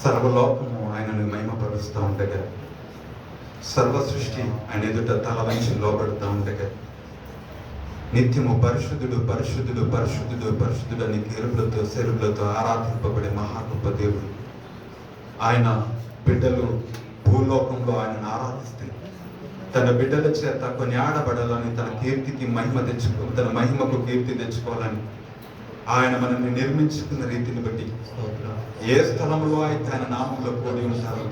సర్వలోకము ఆయనను మహిమపరుస్తూ ఉండగా, సర్వ సృష్టి ఆయన ఎదుట తల వంచి లోబడుతూ ఉండగా, నిత్యము పరిశుద్ధుడు పరిశుద్ధుడు పరిశుద్ధుడు పరిశుద్ధుడు అని కీరులతో సెరువులతో ఆరాధింపబడే మహాగొప్ప దేవుడు. ఆయన బిడ్డలు భూలోకంలో ఆయనను ఆరాధిస్తే తన బిడ్డల చేత కొన్ని ఆడబడాలని, తన కీర్తికి మహిమ తన మహిమకు కీర్తి తెచ్చుకోవాలని ఆయన మనల్ని నిర్మించుకున్న రీతిని బట్టి ఏ స్థలంలో అయితే ఆయన నామంలో కూడి ఉంటారో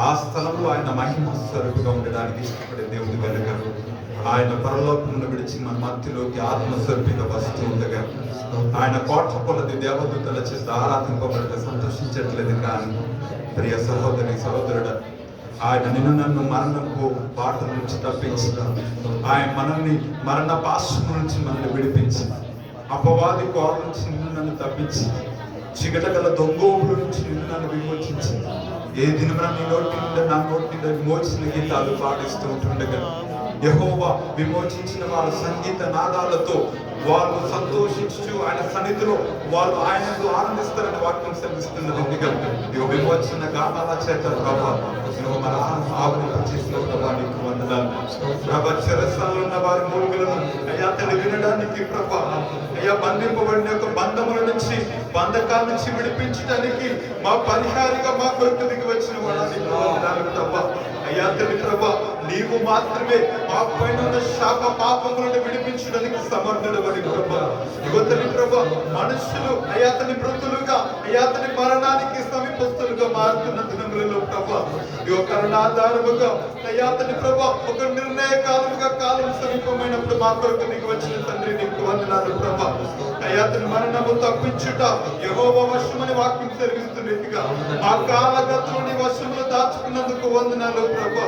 ఆ స్థలంలో ఆయన మహిమ స్వరూపుగా ఉండడానికి ఇష్టపడే దేవుడి కనుక ఆయన పరలోకమును విడిచి మన మధ్యలోకి ఆత్మస్వరూపిగా వస్తూ ఉండగా ఆయన కోట్ల కొలది దేవదూతల చేత ఆరాధింపబడితే సంతోషించట్లేదు. కానీ ప్రియ సహోదరి సహోదరుడు, ఆయన నిన్ను నన్ను మరణపు బాటల నుంచి తప్పించి, ఆయన మనల్ని మరణ పాశం నుంచి మనల్ని విడిపించి, అపవాది కోర నుంచి నిన్ను నన్ను తప్పించి, చిగట గల దొంగోపుల నుంచి నిన్ను నన్ను విమోచించి, ఏ దినమున నీ నోటి నుండి నా నోటి నుండి విమోచన గీతాలు పాటిస్తూ ఉంటుండగా యెహోవా విమోచించిన వాళ్ళ సంగీత నాదాలతో వాళ్ళు సంతోషించు ఆయన సన్నిధిలో వాళ్ళు ఆయనకు ఆనందిస్తారని వాక్యం సెలవిస్తున్నది. ఎందుకంటే ఇవి విమోచన గానాల చేత ప్రభావం మన ఆవరణ చేసిన ప్రభావానికి వందనాలు. ప్రభా చెరసాలలో ఉన్న వారి మూలుగులను అయ్యా తల్లి వినడానికి ప్రభావం, అయ్యా బంధింపబడిన యొక్క బంధముల నుంచి బంధకాల నుంచి విడిపించడానికి మా పరిహారిగా మా కొరకు దిగి వచ్చిన వాడానికి వందనాలు ప్రభా. అయ్యా తల్లి ప్రభా, నీవు మాత్రమే మా పైన ఉన్న శాప పాపములను విడిపించడానికి సమర్థుడు అని ప్రభా. యువతని ప్రభా, మనుషులు అయాతని మృతులుగా అయాతని మరణానికి సమీపస్తులుగా మారుతున్న దినములలో ప్రభా, ఈ కరుణాధారముగా అయాతని ప్రభా ఒక నిర్ణయకాలముగా కాలం సమీపమైనప్పుడు మా కొరకు నీకు వచ్చిన తండ్రి నీకు వందనాలు ప్రభా. అయాతని మరణము తప్పించుట యెహోవా వశమని వాక్యం సెలవిస్తున్నట్టుగా మా కాలగతులు నీ వశములో దాచుకున్నందుకు వందనాలు ప్రభా.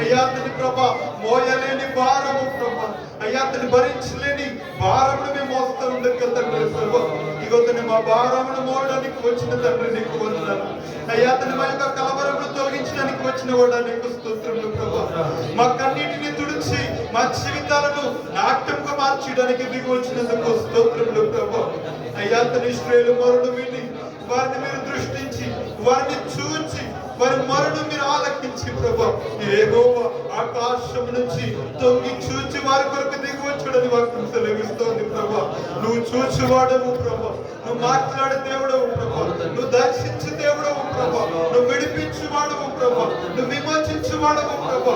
అయాతని ప్రభా మోయలేని భారము ప్రభా, అయాతని భరించలేని భారమును మేము మోస్తూ ఉండదు తండ్రి ప్రభా. ఇగోతని మా భారమును మోయడానికి వచ్చిన తండ్రి నీకు వందనాలు. అయాతని మా యొక్క కలవరమును తొలగించడానికి వచ్చిన వాడా నీకు స్తోత్రములు ప్రభా. మా కన్నీటిని తుడిచి మా జీవితాలను నాట్యంగా మార్చడానికి దిగి వచ్చినందుకు స్తోత్రములు ప్రభా. అయాతని ఇశ్రాయేలు మొరను విని వారిని మీరు దృష్టించి వారిని చూచి వారి మరణం మీరు ఆలకించి ప్రభా, యెహోవా ఆకాశం నుంచి తొంగి చూచి వారి కొరకు దిగి వచ్చాడని వాక్యం సెలవిస్తోంది ప్రభా. నువ్వు చూచువాడవు ప్రభా, నువ్వు మాట్లాడే దేవుడవు ప్రభా, నువ్వు దర్శించే దేవుడవు ప్రభా, నువ్వు విడిపించువాడవు ప్రభా, నువ్వు విమోచించువాడవు ప్రభా.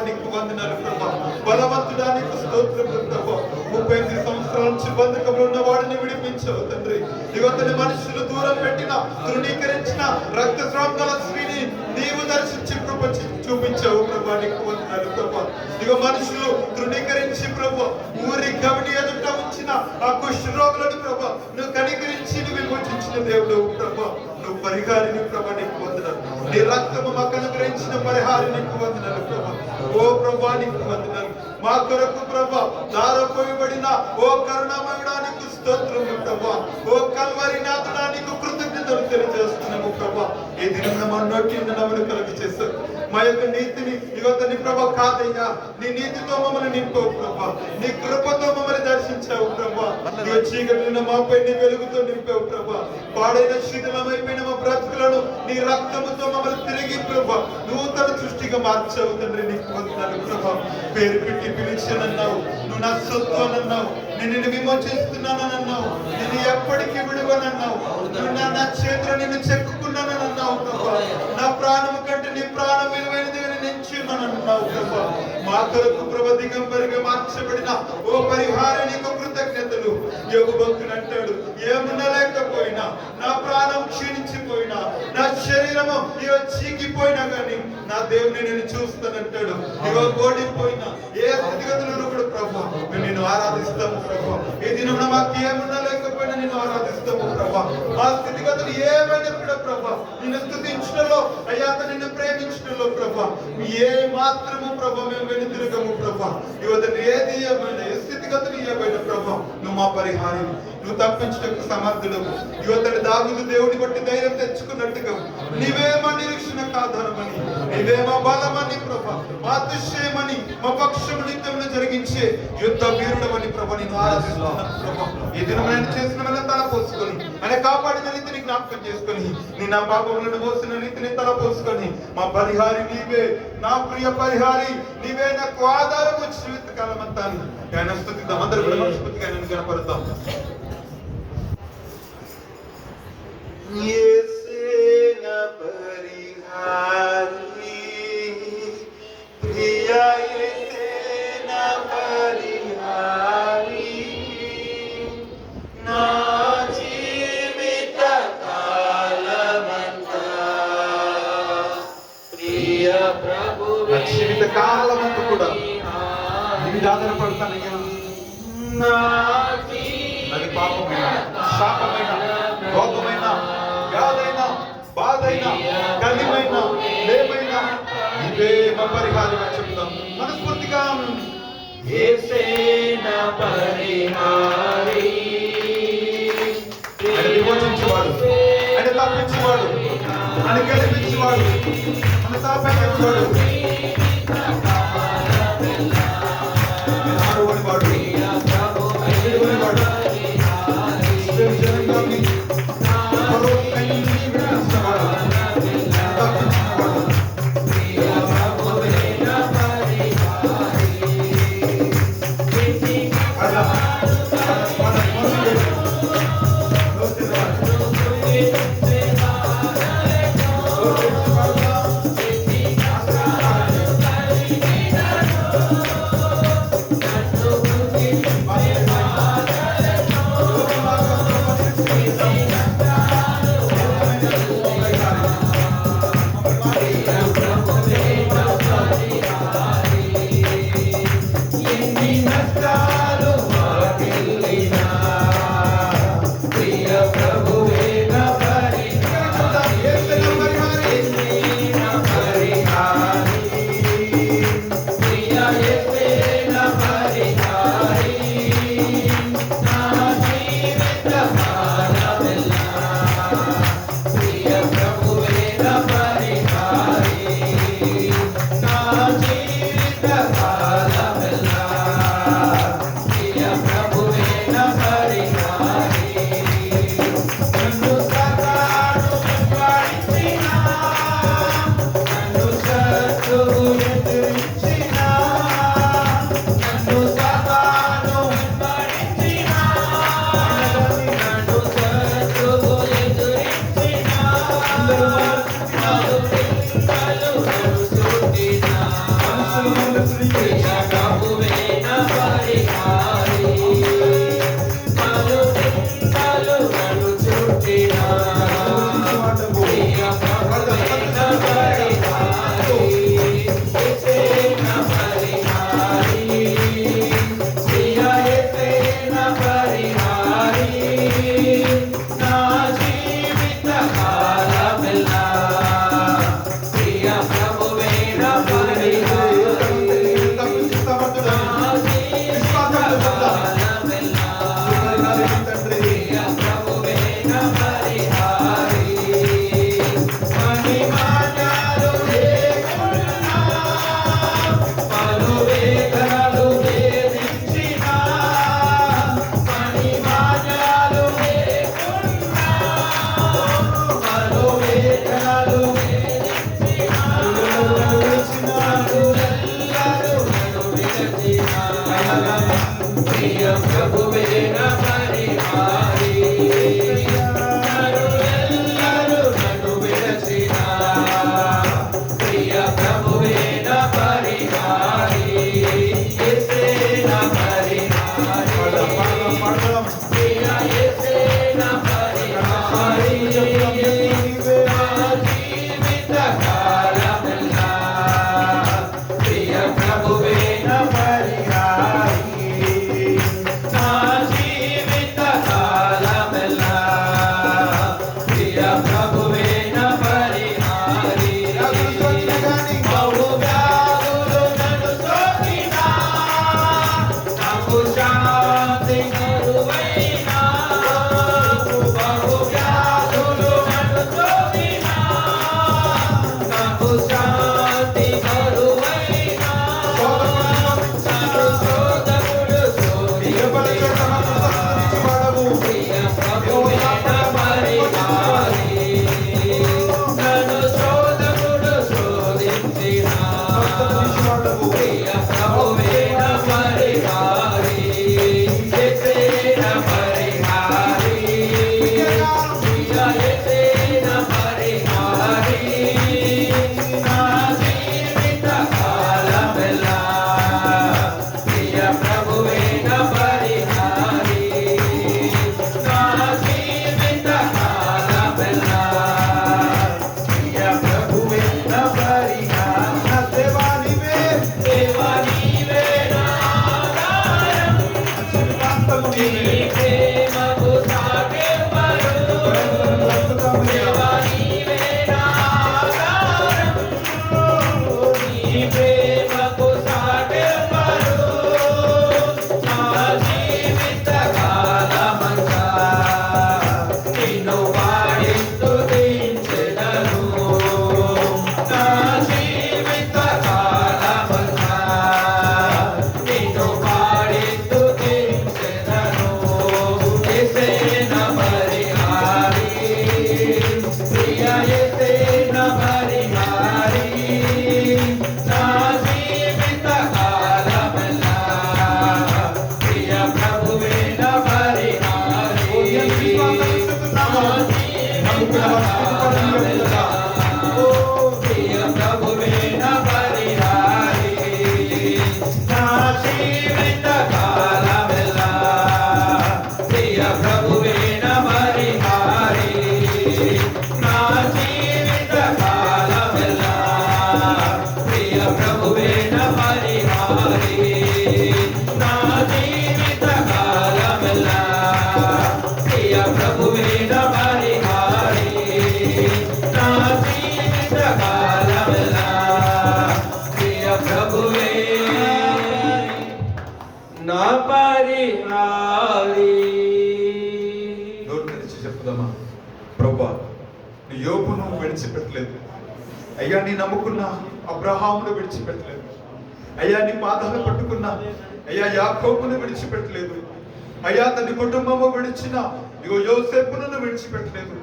నీకు వందనాలు ప్రభా. బలవంతుడానికి స్తోత్రములు ప్రభా. 35 సంవత్సరాల నుంచి బంధకంలో ఉన్న వాడిని విడిపించవు తండ్రి. ఇవతని మనుషులు దూరం పెట్టిన తృణీకరించిన రక్తస్రావాల స్త్రీని నీవు దర్శించి కృప చూపించావు ప్రభా. నీకు వందనాలు ప్రభా. ఇక మనుషులు తృణీకరించి ప్రభా ఊరి గవిడి ఎదుట ఉంచిన ఆ కుష్ఠరోగులను ప్రభా నువ్వు కనికరించి నువ్వు విమోచించిన దేవుడు ప్రభా. నువ్వు పరిహారిని ప్రభా. నీకు వందనాలు. నీ రక్తము మాకు అనుగ్రహించిన పరిహారి నీకు వందనాలు ప్రభా. ఓ ప్రభా నీకు వందనాలు. మా కొరకు ప్రభా దారపోయబడిన ఓ కరుణామయుడానికి స్తోత్రము ప్రభా. ఓ కల్వరి నాథుడానికి కృతజ్ఞతలు తెలియజేస్తున్నాము ప్రభా. ఈ దినం మా నోటి నవ్వులు కలిగి చేశారు. మా యొక్క నీతిని యువతని ప్రభా కాదయ్యా, నీ నీతితో మమ్మల్ని నింపావు ప్రభా, నీ కృపతో మమ్మల్ని దర్శించావు ప్రభా. నీ చీకటిని మాపై నీ వెలుగుతో నింపావు ప్రభా. పాడైన శిథిలమైపోయిన మా బ్రతుకులను నీ రక్తముతో మమ్మల్ని తిరిగి ప్రభా నూతన సృష్టిగా మార్చావు తండ్రి. నీకు వందనాలు ప్రభా. పేరు పెట్టి పిలిచానన్నావు, నువ్వు నా సొత్తు అన్నావు, నిన్ను విమోచిస్తున్నానన్నావు, నేను ఎప్పటికీ విడువనన్నావు, నువ్వు నా చేతిలో నిన్ను చెక్కుకున్నానన్నావు ప్రభా. నా ప్రాణము కంటే నీ ప్రాణం విలువైనది నించున్నానన్నావు ప్రభా. మా కొరకు ప్రభా దిగంబరిగా మార్చబడిన ఓ పరిహారి నీకు కృతజ్ఞతలు. యోగు భక్తుడు అంటాడు, ఏముండలేకపోయినా నా ప్రాణం క్షీణించిపోయినా నా శరీరము ఇగో చీకిపోయినా గాని నా దేవుని నేను చూస్తానంటాడు. ఇగో ఓడిపోయినా ఏ స్థితిగతులు కూడా ప్రభా నేను ఆరాధిస్తాము ప్రభా. ఈ దినం మాకు ఏముండలేకపోయినా నేను ఆరాధిస్తాము ప్రభా. మా స్థితిగతులు ఏమైనా కూడా ప్రభా నిన్ను స్తుతించడంలో అయ్యా నిన్ను ప్రేమించడంలో ప్రభా ఏ మాత్రము ప్రభా మేము వెనుతిరగము ప్రభా. యువతని ఏది ఏమైనా ఏ స్థితిగతులు ఏమైనా ప్రభా నువ్వు మా పరిహారి, నువ్వు తప్పించడానికి సమర్థుడవు. యువతని దావీదు దేవుని బట్టి ధైర్యం తెచ్చుకున్నట్టుగా నీవే మా నిరీక్షణ ఆధారమని, నీవే మా బలమని ప్రభా, మా అతిశయమని, మా పక్షము నిత్యమును జరిగించే యుద్ధ వీరుడమని ప్రభా నేను ఆరాధిస్తున్నాను ప్రభా. ఈ దినం నేను చేసిన తల పోసుకొని ఆయన కాపాడిన నీతిని జ్ఞాపకం చేసుకొని నీ నా పాపములను మోసిన నీతిని తలపోసుకొని మా పరిహారి నీవే, నా ప్రియ పరిహారి నీవే, నాకు ఆధారము జీవితకాలం అంతా ఆయన స్తుతిద్దాం. అందరూ కూడా మనస్ఫూర్తిగా నేను కనపడతాం. జీవిత కాలమంతా కూడా నీ మీద ఆధారపడతానయ్యా. అది పాపమైన, శాపమైన, రోగమైన, వ్యాధైన, బాధైన, కలిమైన, లేమైన ఇవే మా పరిహారంగా చెప్తాం. మనస్ఫూర్తిగా ఆయన విమోచించేవాడు, ఆయన తప్పించేవాడు, ఆయన గెలిపించేవాడు, మన తాపెట్టేవాడు, చెప్పుదామా, ప్రభా నీ యోబును విడిచిపెట్టలేదు అయ్యా, నీ నమ్ముకున్న అబ్రహామును విడిచిపెట్టలేదు అయ్యా, నీ పాదాలు పట్టుకున్న అయ్యా యాకోబును విడిచిపెట్టలేదు అయ్యా, తన కుటుంబము విడిచిన ఇగో యోసేపును విడిచిపెట్టలేదు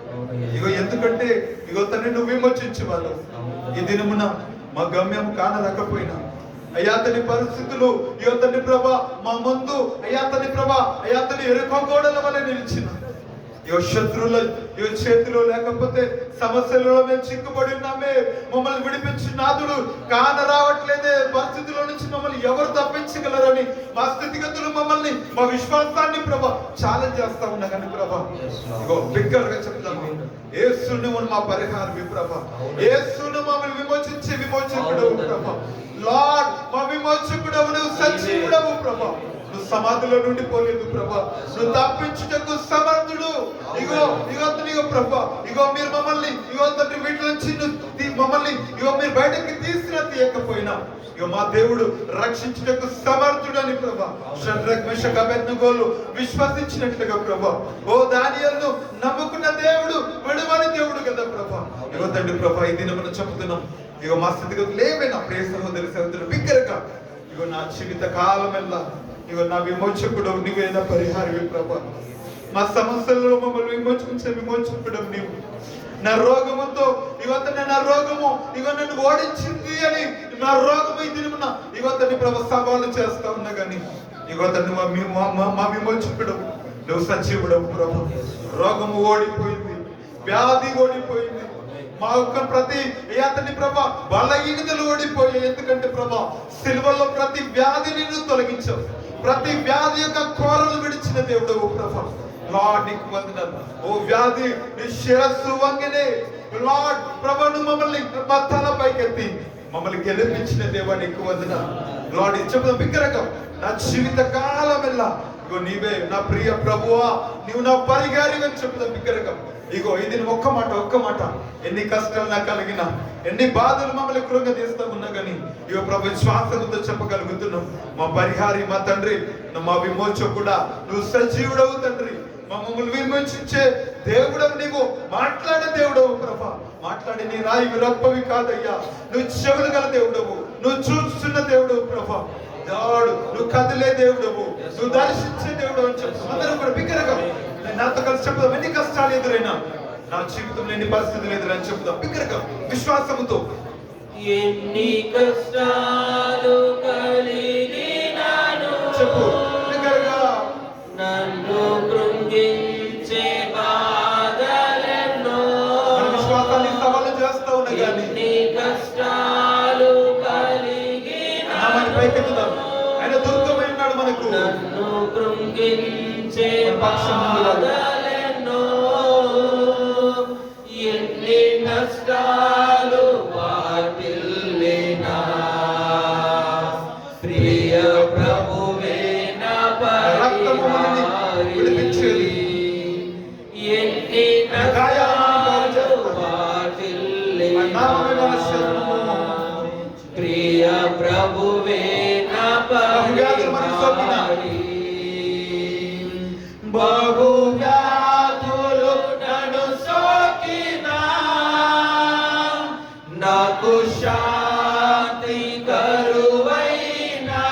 ఇగో, ఎందుకంటే ఇగో తన్ని నువ్వు విమోచించేవాళ్ళు. ఈ దినమున మా గమ్యం కానలేకపోయినా అయ్యా తని పరిస్థితులు ఇగో తని ప్రభా మా ముందు అయ్యా తని ప్రభా అయ్యా తని ఎరుకో గోడల వల్ల నిలిచిన ఇగో శత్రువుల ఇగో చేతిలో లేకపోతే సమస్యలలో మేము చిక్కుబడి ఉన్నామే, మమ్మల్ని విడిపించి నాదుడు కాన రావట్లేదే, పరిస్థితుల నుంచి మమ్మల్ని ఎవరు తప్పించగలరని మా స్థితిగతులు మమ్మల్ని మా విశ్వాసాన్ని ప్రభా ఛాలెంజ్ చేస్తా ఉన్నా కానీ ప్రభా ఇగో బిగ్గరగా చెప్తాము, యేసుని మా పరిహారం ప్రభా, యేసును మమ్మల్ని విమోచించి విమోచకుడవు ప్రభా, లార్డ్ మా విమోచకుడవు, నువ్వు సజీవుడవు ప్రభా, నువ్వు సమాధిలో నుండి పోలేదు ప్రభా, నువ్వు తప్పించుటకు సమర్థుడు. ఇగో ఇగో ఇగో ప్రభా ఇగో మీరు మమ్మల్ని ఇగో తండ్రి వీటి నుంచి మమ్మల్ని ఇగో మీరు బయటకి తీయకపోయినా ఇగో మా దేవుడు రక్షించుటకు సమర్థుడు అని ప్రభా, షడ్రక్ మెషక్ అబేద్నెగోలు విశ్వసించినట్లుగా ప్రభా, ఓ దానియేలును నమ్ముకున్న దేవుడు విడువని దేవుడు కదా ప్రభా. ఇగో తండ్రి ప్రభా ఈ దినమున చెప్తున్నాం ఇగో మా స్థితిగతులు ఏమైనా ప్రియ సహోదరి సహోదరులు బిగ్గరగా ఇగో నా జీవిత కాలం ఎలా ఇగో నా విమోచకుడు నీవైనా పరిహారవి ప్రభా, మా సమస్యల్లో మమ్మల్ని విమోచించే విమోచకుడు నీవు. నా రోగముతో ఇవతని నా రోగము ఇగో నన్ను ఓడించింది అని నా రోగము ఈ దినమున ఇవతని ప్రభు సవాలు చేస్తా ఉన్నా కానీ ఇవతని మా విమోచకుడు నువ్వు సజీవుడవు ప్రభు. రోగము ఓడిపోయింది, వ్యాధి ఓడిపోయింది, మా యొక్క ప్రతి అతని ప్రభా బలహీనతలు ఓడిపోయాయి. ఎందుకంటే ప్రభా సిలువలో ప్రతి వ్యాధిని నువ్వు తొలగించావు, ప్రతి వ్యాధి యొక్క కోరలు విడిచిన దేవుడు ప్రభా. లార్డ్ నీకు వందనాలు. ఓ వ్యాధి నీ శిరస్సు వంగినే లార్డ్ ప్రభా, నువ్వు మమ్మల్ని మా తల పైకెత్తి మమ్మల్ని గెలిపించిన దేవా నీకు వందనాలు. లార్డ్ ఇది చెప్తాం బిగ్గరగా, నా జీవిత కాలం ఎలా ఇగో నీవే నా ప్రియ ప్రభువా, నీవు నా పరిహారి అని చెప్తాం బిగ్గరగా. ఇగో ఇది ఒక్క మాట ఎన్ని కష్టాలు నాకు కలిగినా, ఎన్ని బాధలు మమ్మల్ని కృంగదీస్తా ఉన్నా కానీ ఇగో ప్రభు శ్వాసంతో చెప్పగలుగుతున్నాం, మా పరిహారి మా తండ్రి మా విమోచకుడా నువ్వు సజీవుడవు తండ్రి, మమ్మల్ని విమోచించే దేవుడవు, నీవు మాట్లాడే దేవుడవు ప్రభా. మాట్లాడి నీ రాయి విరప్పవి కాదయ్యా, నువ్వు చెవులు గల దేవుడవు, నువ్వు చూస్తున్న దేవుడవు ప్రభా. దేవుడు నువ్వు కదిలే దేవుడవు, నువ్వు దర్శించే దేవుడు అని చెప్తాం అందరూ కూడా బిగ్గరగా. నాతో కలిసి చెప్తాం, ఎన్ని కష్టాలు ఎదురైనా నా జీవితంలో ఎన్ని పరిస్థితులు ఎదురని చెప్తాం బిగ్గరగా విశ్వాసముతో. ఎన్ని కష్టాలు కలిగినాను చెప్పు బిగ్గరగా, నన్ను కృంగించే బాధలెన్నో, విశ్వాసాన్ని సవాలు చేస్తా ఉన్నా కానీ ఎన్ని కష్టాలు కలిగినాను పైకెత్తుదాం, ఆయన దుర్గమై ఉన్నాడు మనకు. నన్ను కృంగించే బాధలెన్నో, ఎన్ని నష్టాలు వాటిల్లినా, ప్రియ ప్రభువే నా పరిహారి, ఎన్ని నష్టాలు వాటిల్లినా, ప్రియ ప్రభువే నా పరిహారి. బహు వ్యాధులు నన్ను సోకినా, నాకు శాంతి కరువైనా,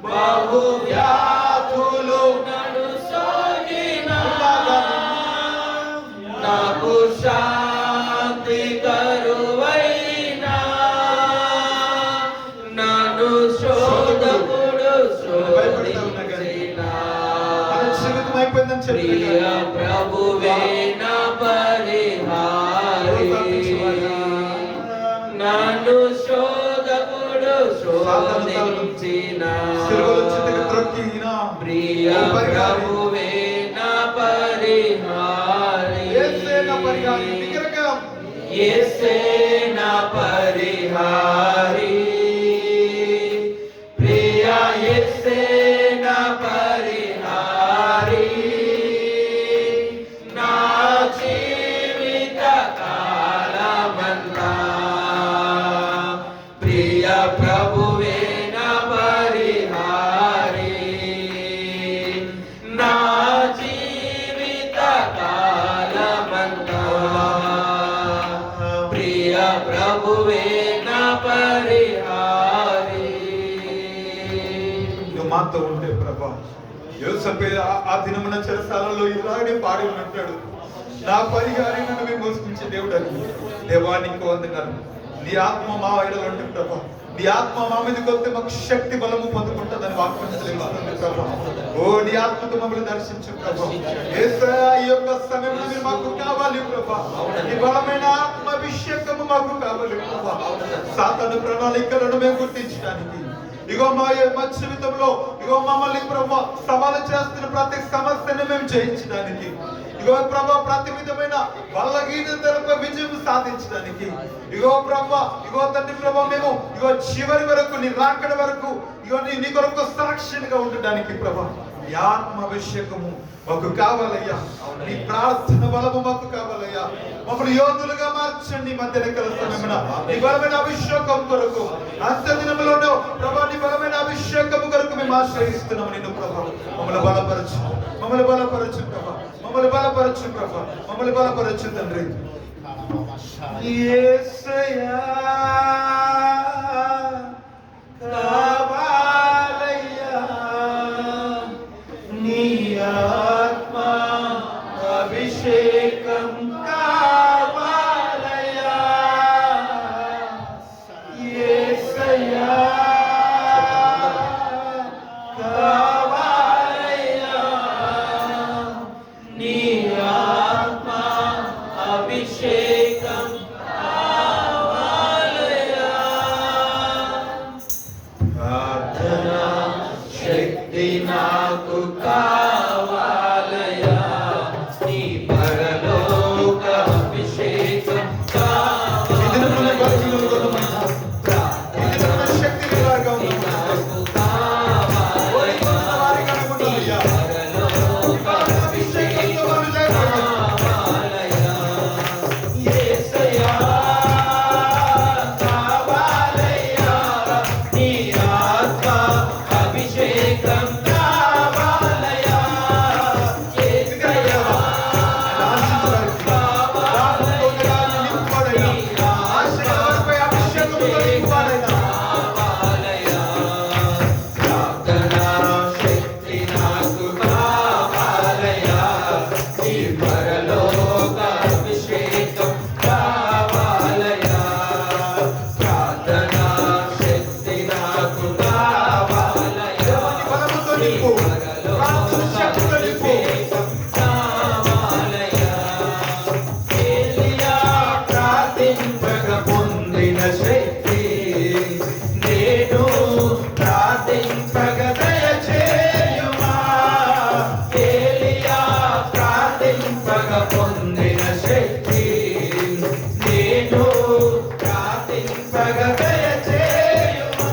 బహు వ్యాధులు నన్ను సోకినా, నాకు శాంతి కరువైనా, నన్ను శోధకుడు శోధించినా, ప్రియ ప్రభువే నా నిలిచిన సిలువలో చితికి త్రొక్కిన ప్రియ ప్రభువే నా పరిహారి. యేసే నా పరిహారి. బిగ్గరగా యేసే నా పరిహారి. ప్రియ యేసే నా పరిహారి. నా జీవిత కాలమంతా ప్రియ ప్రభువే నా పరిహారి. నా జీవిత కాలమంతా ప్రియ ప్రభువే నా పరిహారి. నువ్వు మాతో ఉంటే ప్రభా, యోసేపు ఆ దినమున చెరసాలలో ఇలాగే పాడి ఉంటాడు, నా పరిహారి నన్ను విమోచించే దేవుడు అని. దేవానికి వందనాలు. నీ ఆత్మ మా ఎడలో ఉంటే ప్రభా, నీ ఆత్మ మా మీదకి వస్తే మాకు శక్తి బలము పొందుకుంటుందని వాక్యం సెలవిస్తుంది ప్రభా. ఓ నీ ఆత్మతో మమ్మల్ని దర్శించు ప్రభా. యేసయ్యా, ఈ యొక్క సమయంలో మీరు మాకు కావాలి ప్రభా. నీ బలమైన ఆత్మ అభిషేకము మాకు కావాలి ప్రభా. సాతాను ప్రణాళికలను మేము గుర్తించడానికి, ఇగో మా జీవితంలో ఇగో మమ్మల్ని ప్రభా సవాలు చేస్తున్న ప్రతి సమస్యను మేము జయించడానికి, ఇగో ప్రభా ప్రతి విధమైన బలహీనతలపై విజయం సాధించడానికి, ఇగో ప్రభా ఇగో తండ్రి ప్రభా మేము ఇగో చివరి వరకు నీ రాకడ వరకు ఇగో నీ కొరకు సాక్షిగా ఉండడానికి ప్రభా నీ ఆత్మ అభిషేకము మాకు కావాలయ్యా. నీ ప్రార్థన బలము మాకు కావాలయ్యా. మమ్మల్ని యోధులుగా మార్చండి. మధ్యన సమయమున నీ బలమైన అభిషేకం కొరకు అంత్య దినములోనూ ప్రభా నీ బలమైన అభిషేకము కొరకు మేము ఆశ్రయిస్తున్నాము నిన్ను ప్రభా. మమ్మల్ని బలపరచు, మమ్మల్ని బలపరచు ప్రభా, మమ్మల్ని బలపరచు ప్రభా, మమ్మల్ని బలపరచు తండ్రి. యేసయ్యా కావాలయ్యా నీ ఆత్మ అభిషేకం కావాలయ్యా. యేసయ్యా కావాలయ్యా నీ ఆత్మ అభిషేకం కావాలయ్యా. ప్రార్థనా శక్తి నాకు కావాలయ్యా. నీ పరలోక అభిషేకం కావాలయ్యా. ప్రార్థనా శక్తి నాకు కావాలయ్యా. నీ పరలోక అభిషేకం కావాలయ్యా. యేసయ్యా కావాలయ్యా. నీ ఆత్మ అభిషేకం కావాలయ్యా. యేసయ్యా కావాలయ్యా. నీ ఆత్మ అభిషేకం కావాలయ్యా. ప్రార్థనా శక్తి నాకు కావాలయ్యా. నీ పరలోక అభిషేకం కావాలయ్యా. ప్రార్థనా శక్తి నాకు కావాలయ్యా. నీ పరలోక అభిషేకం కావాలయ్యా. ఏలియా ప్రార్థింపగ పొందిన శక్తి నేను ప్రార్థింపగ దయచేయుమా. ఏలియా ప్రార్థింపగ పొందిన శక్తి నేను ప్రార్థింపగ దయచేయుమా.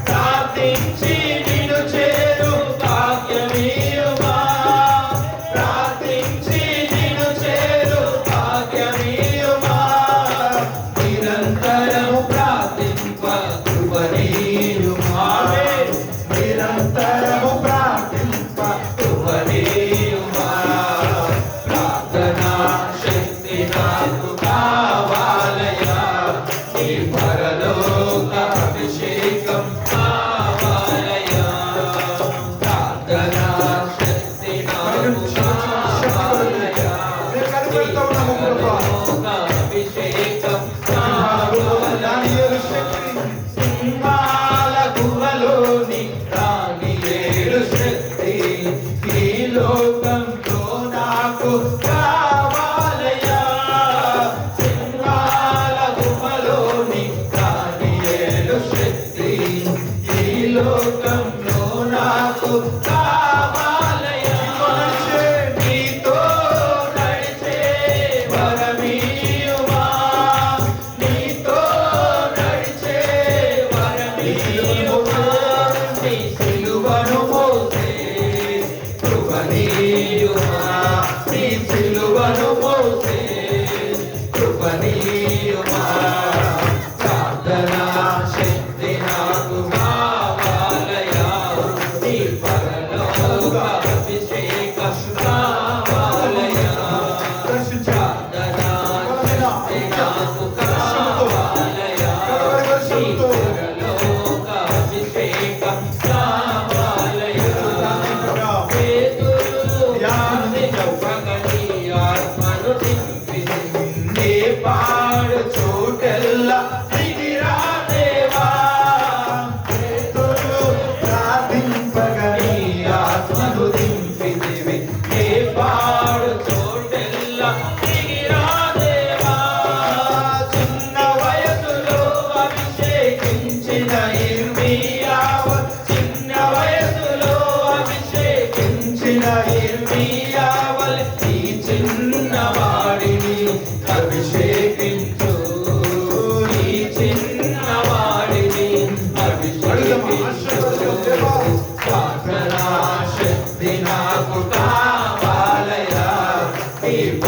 ప్రార్థించి నిన్ను చేరు భాగ్యమీయుమా. ప్రార్థించి నిన్ను చేరు భాగ్యమీయుమా. నిరంతరం ప్రార్థింప కృపనీయుమా. నిరంతరము ప్రార్థింప కృపనీయుమా. ప్రార్థనా శక్తి నాకు కావాలయ్యా. నీ పరలోక అభిషేకం కావాలయ్యా. ప్రార్థనా శక్తి నాకు కావాలయ్యా. పరలోక అభిషేకం కావాలయ్యా. సింహాల గుహలోని దానియేలు శక్తి ఈ లోకంలో నాకు కావాలయ్యా.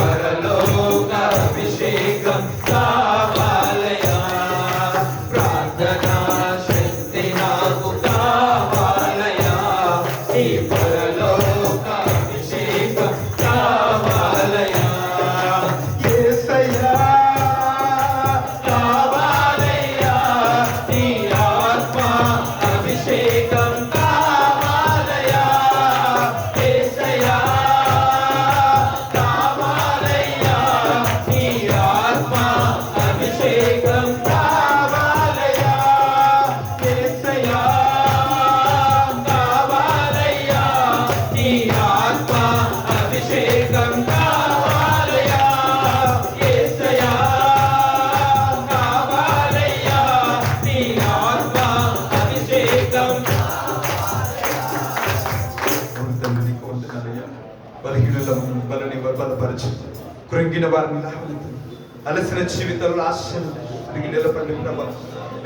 పరలోక అభిషేకం కావాలయా, ప్రార్థనా శక్తి నాకు కావాలయా, ఈ పరలోక అభిషేకం కావాలయా. యేసయ్యా కావాలయ్యా, నీ ఆత్మ అభిషేకం కావాలయ్యా. యేసయ్యా కావాలయ్యా, నీ ఆత్మ అభిషేకం కావాలయ్యా. యేసయ్యా కావాలయ్యా, నీ ఆత్మ అభిషేకం కావాలయ్యా. యేసయ్యా కావాలయ్యా, నీ ఆత్మ అభిషేకం. తండ్రి కోరుతున్నారయ్యా, బలహీనులను బలని బలపరచు, కృంగిన వారిని లేవనెత్తు, అలసిన జీవితంలో ఆశను తిరిగి నిలబడి ప్రభా.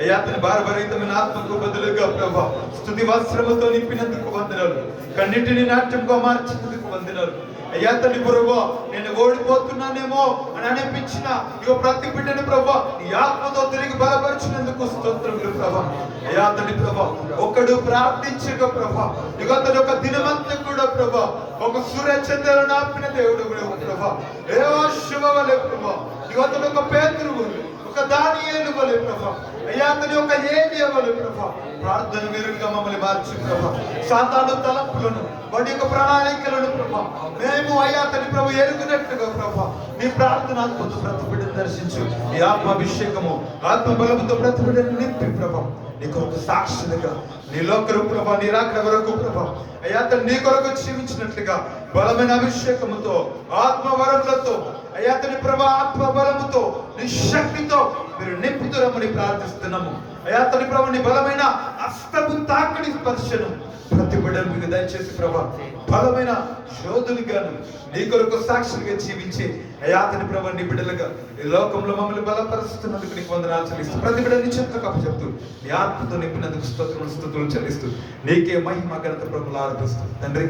అయ్యా అతని భారభరితమైన ఆత్మకు బదులుగా ప్రభా స్తుతి వస్త్రముతో నింపినందుకు వందనాలు, కన్నిటిని నాట్యంగా మార్చినందుకు వందనాలు. అయ్యా తండ్రి ప్రభా, నేను ఓడిపోతున్నానేమో అని అనిపించిన ఇగో ప్రతి బిడ్డని ప్రభా నీ ఆత్మతో తిరిగి బలపరిచినందుకు స్తోత్రములు ప్రభా. అయ్యా తండ్రి ప్రభా, ఒకడు ప్రార్థించగా ప్రభా ఇగో అతని ఒక దినమంతా కూడా ప్రభా ఒక సూర్యచంద్రులను ఆపిన దేవుడు ప్రభా. ఏవో శుభవలే ప్రభా, ఇగో అతను ఒక పేతురు వలె, ఒక దానియేలు వలె ప్రభా. అయ్యా అతని ఒక ఏలియా వలె ప్రభా ప్రార్థన వీరులుగా మమ్మల్ని మార్చు ప్రభా. సాతాను తలంపులను వాటి యొక్క ప్రణాళికలను ప్రభా మేము అయ్యా తండ్రి ప్రభు ఎరుగునట్టుగా ప్రభా నీ ప్రార్థన ఆత్మతో ప్రతి బిడ్డను దర్శించు, నీ ఆత్మాభిషేకము ఆత్మ బలముతో ప్రతి బిడ్డను నింపి ప్రభా నీ కొరకు సాక్షులుగా నీ లోకరు ప్రభా నీ రాకడ వరకు ప్రభా అయ్యా తండ్రి నీ కొరకు జీవించినట్లుగా బలమైన అభిషేకముతో ఆత్మ వరములతో అయ్యా తండ్రి ప్రభా ఆత్మ బలముతో నీ శక్తితో మీరు నింపుతురమని ప్రార్థిస్తున్నాము. అయ్యా తండ్రి ప్రభు నీ బలమైన అస్తము తాకడి స్పర్శను ప్రతి బిడ్డను మీకు దయచేసి ప్రభా బలమైన శోధులుగాను నీ కొరకు సాక్షులుగా జీవించి అయ్యా తండ్రి ప్రభు నీ బిడ్డలుగా ఈ లోకంలో మమ్మల్ని బలపరుస్తున్నందుకు నీకు వందనాలు చెల్లిస్తూ ప్రతి బిడ్డని చెప్తూ చెప్తూ నీ ఆత్మతో నింపినందుకు స్తుతులు చెల్లిస్తూ నీకే మహిమ ఘనత ప్రభువులు ఆరోపిస్తూ తండ్రి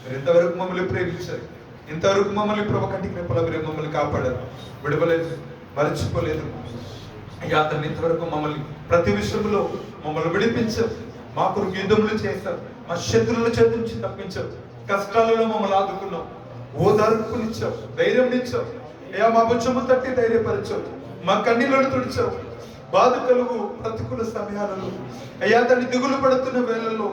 మీరు ఇంతవరకు మమ్మల్ని ప్రేమించారు, ఇంతవరకు మమ్మల్ని ప్రభు కంటికి రెప్పల మీరు మమ్మల్ని కాపాడారు, విడవలేదు, మరచిపోలేదు. అయ్యా తండ్రి ఇంతవరకు మమ్మల్ని ప్రతి విషయంలో మమ్మల్ని విడిపించారు, మా కొరకు యుద్ధములు చేశారు, మా శత్రువుల చేతి నుంచి తప్పించావు, కష్టాలలో మమ్మల్ని ఆదుకున్నావు, ఓదార్పునిచ్చావు, ధైర్యం ఇచ్చావు. అయ్యా మా భుజము తట్టి ధైర్యపరిచావు, మా కన్నీళ్లను తుడిచావు. బాధ కలుగు ప్రతికూల సమయాలలో అయ్యా దాన్ని దిగులు పడుతున్న వేళల్లో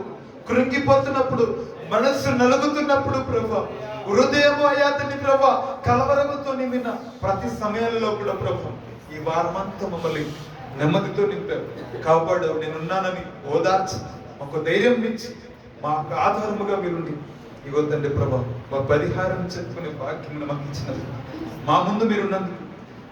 కృంగిపోతున్నప్పుడు మనస్సు నలుగుతున్నప్పుడు ప్రభా హృదయము అయ్యా తండ్రి ప్రభా కలవరముతో నిండిన ప్రతి సమయంలో కూడా ప్రభా ఈ వారమంతా మమ్మల్ని నెమ్మదితో నింపారు, కాపాడావు. నేనున్నానని ఓదార్చి మాకు ధైర్యం ఇచ్చి మాకు ఆధారముగా మీరుండి ఇగో తండ్రి ప్రభా మా పరిహారం చెప్పుకునే వాక్యం మాకు ఇచ్చినది, మా ముందు మీరున్నందుకు,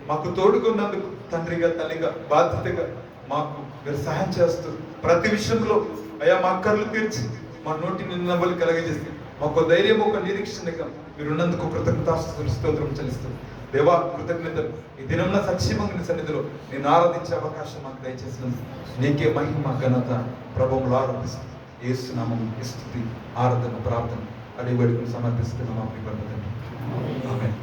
మాకు తోడుకున్నందుకు తండ్రిగా తల్లిగా బాధ్యతగా మాకు మీరు సహాయం చేస్తూ ప్రతి విషయంలో అయ్యా మా అక్కర్లు తీర్చి మా నోటిని నవ్వులు కలగజేసి మాకు ధైర్యం ఒక నిరీక్షణగా మీరున్నందుకు కృతజ్ఞతాస్తుతులు స్తోత్రం చెల్లిస్తూ దేవా కృతజ్ఞతలు ఈ దినంలో సక్షేమంగా సన్నిధిలో నేను ఆరాధించే అవకాశం మాకు దయచేసినందుకు నీకే మహిమ ఘనత ప్రభావంలో ఆరోపిస్తూ యేసు నామం స్తుతి ఆరాధన ప్రార్థన అడిగి సమర్పిస్తున్నాం. ఆమెన్.